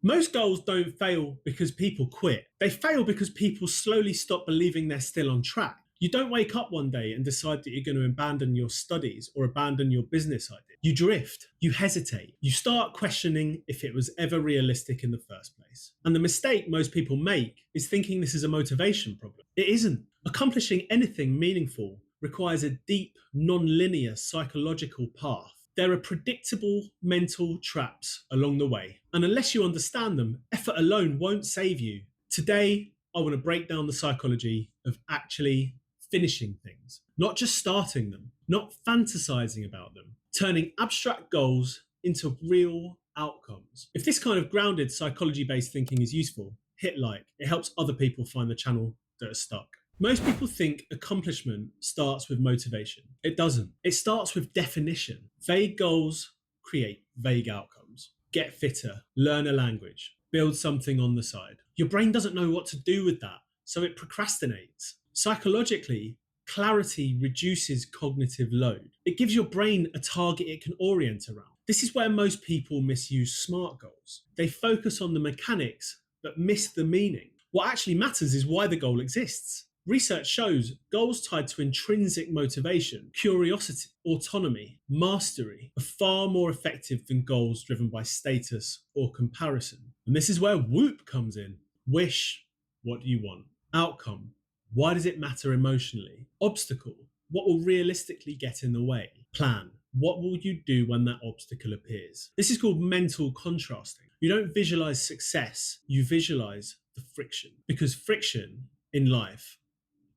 Most goals don't fail because people quit. They fail because people slowly stop believing they're still on track. You don't wake up one day and decide that you're going to abandon your studies or abandon your business idea. You drift, you hesitate, you start questioning if it was ever realistic in the first place. And the mistake most people make is thinking this is a motivation problem. It isn't. Accomplishing anything meaningful requires a deep, non-linear psychological path. There are predictable mental traps along the way, and unless you understand them, effort alone won't save you. Today, I want to break down the psychology of actually finishing things, not just starting them, not fantasizing about them, turning abstract goals into real outcomes. If this kind of grounded psychology-based thinking is useful, hit like. It helps other people find the channel that are stuck. Most people think accomplishment starts with motivation. It doesn't. It starts with definition. Vague goals create vague outcomes. Get fitter, learn a language, build something on the side. Your brain doesn't know what to do with that, so it procrastinates. Psychologically, clarity reduces cognitive load. It gives your brain a target it can orient around. This is where most people misuse SMART goals. They focus on the mechanics, but miss the meaning. What actually matters is why the goal exists. Research shows goals tied to intrinsic motivation, curiosity, autonomy, mastery are far more effective than goals driven by status or comparison. And this is where WOOP comes in. Wish, what do you want? Outcome, why does it matter emotionally? Obstacle, what will realistically get in the way? Plan, what will you do when that obstacle appears? This is called mental contrasting. You don't visualize success, you visualize the friction, because friction in life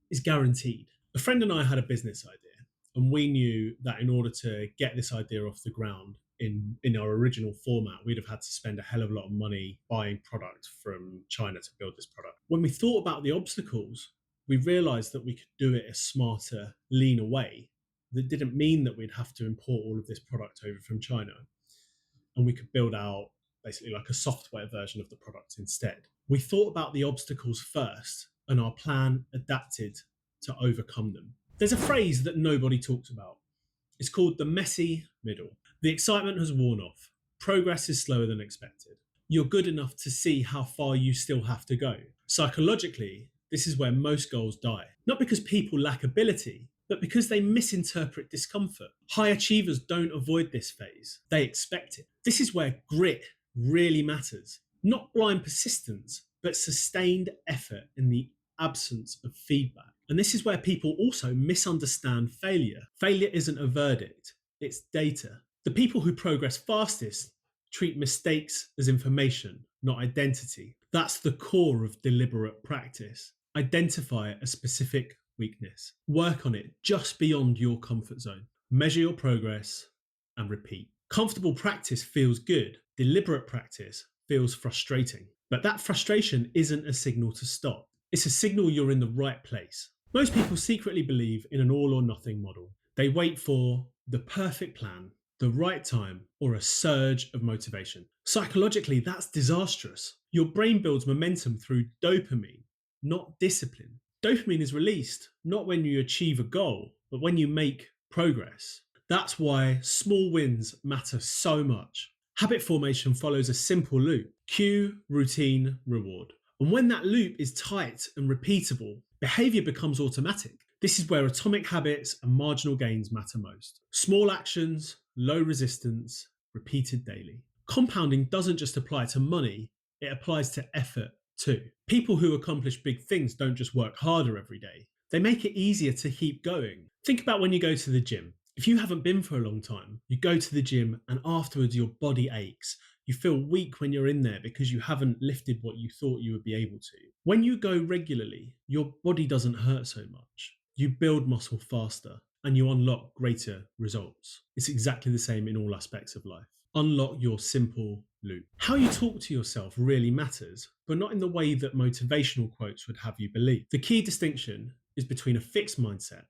is guaranteed. A friend and I had a business idea, and we knew that in order to get this idea off the ground in our original format, we'd have had to spend a hell of a lot of money buying product from China to build this product. When we thought about the obstacles, we realized that we could do it a smarter, leaner way. That didn't mean that we'd have to import all of this product over from China, and we could build out basically like a software version of the product instead. We thought about the obstacles first, and our plan adapted to overcome them. There's a phrase that nobody talks about. It's called the messy middle. The excitement has worn off. Progress is slower than expected. You're good enough to see how far you still have to go. Psychologically, this is where most goals die. Not because people lack ability, but because they misinterpret discomfort. High achievers don't avoid this phase. They expect it. This is where grit really matters. Not blind persistence, but sustained effort in the absence of feedback. And this is where people also misunderstand failure. Failure isn't a verdict, it's data. The people who progress fastest treat mistakes as information, not identity. That's the core of deliberate practice. Identify a specific weakness. Work on it just beyond your comfort zone. Measure your progress and repeat. Comfortable practice feels good. Deliberate practice feels frustrating. But that frustration isn't a signal to stop. It's a signal you're in the right place. Most people secretly believe in an all or nothing model. They wait for the perfect plan, the right time, or a surge of motivation. Psychologically, that's disastrous. Your brain builds momentum through dopamine, not discipline. Dopamine is released not when you achieve a goal, but when you make progress. That's why small wins matter so much. Habit formation follows a simple loop: cue, routine, reward. And when that loop is tight and repeatable, behavior becomes automatic. This is where atomic habits and marginal gains matter most. Small actions, low resistance, repeated daily. Compounding doesn't just apply to money, it applies to effort too. People who accomplish big things don't just work harder every day. They make it easier to keep going. Think about when you go to the gym. If you haven't been for a long time, you go to the gym and afterwards your body aches. You feel weak when you're in there because you haven't lifted what you thought you would be able to. When you go regularly, your body doesn't hurt so much. You build muscle faster and you unlock greater results. It's exactly the same in all aspects of life. Unlock your simple loop. How you talk to yourself really matters, but not in the way that motivational quotes would have you believe. The key distinction is between a fixed mindset,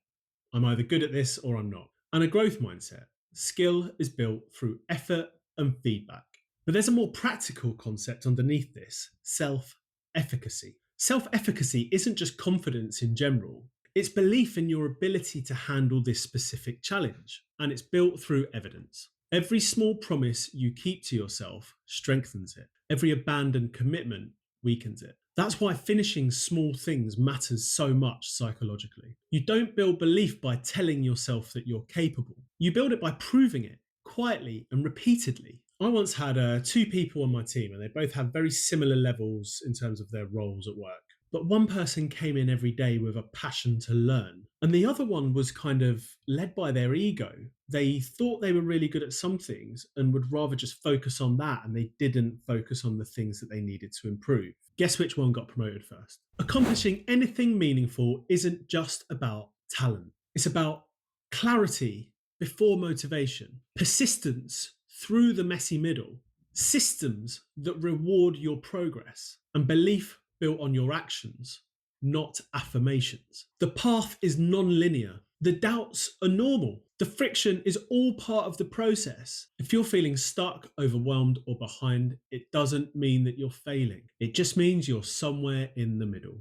I'm either good at this or I'm not, and a growth mindset. Skill is built through effort and feedback. But there's a more practical concept underneath this: self-efficacy. Self-efficacy isn't just confidence in general, it's belief in your ability to handle this specific challenge, and it's built through evidence. Every small promise you keep to yourself strengthens it. Every abandoned commitment weakens it. That's why finishing small things matters so much psychologically. You don't build belief by telling yourself that you're capable. You build it by proving it quietly and repeatedly. I once had two people on my team, and they both had very similar levels in terms of their roles at work. But one person came in every day with a passion to learn, and the other one was kind of led by their ego. They thought they were really good at some things and would rather just focus on that, and they didn't focus on the things that they needed to improve. Guess which one got promoted first? Accomplishing anything meaningful isn't just about talent, it's about clarity before motivation, persistence through the messy middle, systems that reward your progress, and belief built on your actions, not affirmations. The path is non-linear. The doubts are normal. The friction is all part of the process. If you're feeling stuck, overwhelmed, or behind, it doesn't mean that you're failing. It just means you're somewhere in the middle.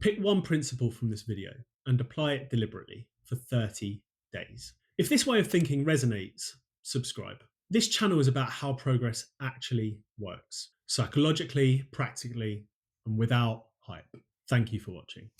Pick one principle from this video and apply it deliberately for 30 days. If this way of thinking resonates, subscribe. This channel is about how progress actually works, psychologically, practically, and without hype. Thank you for watching.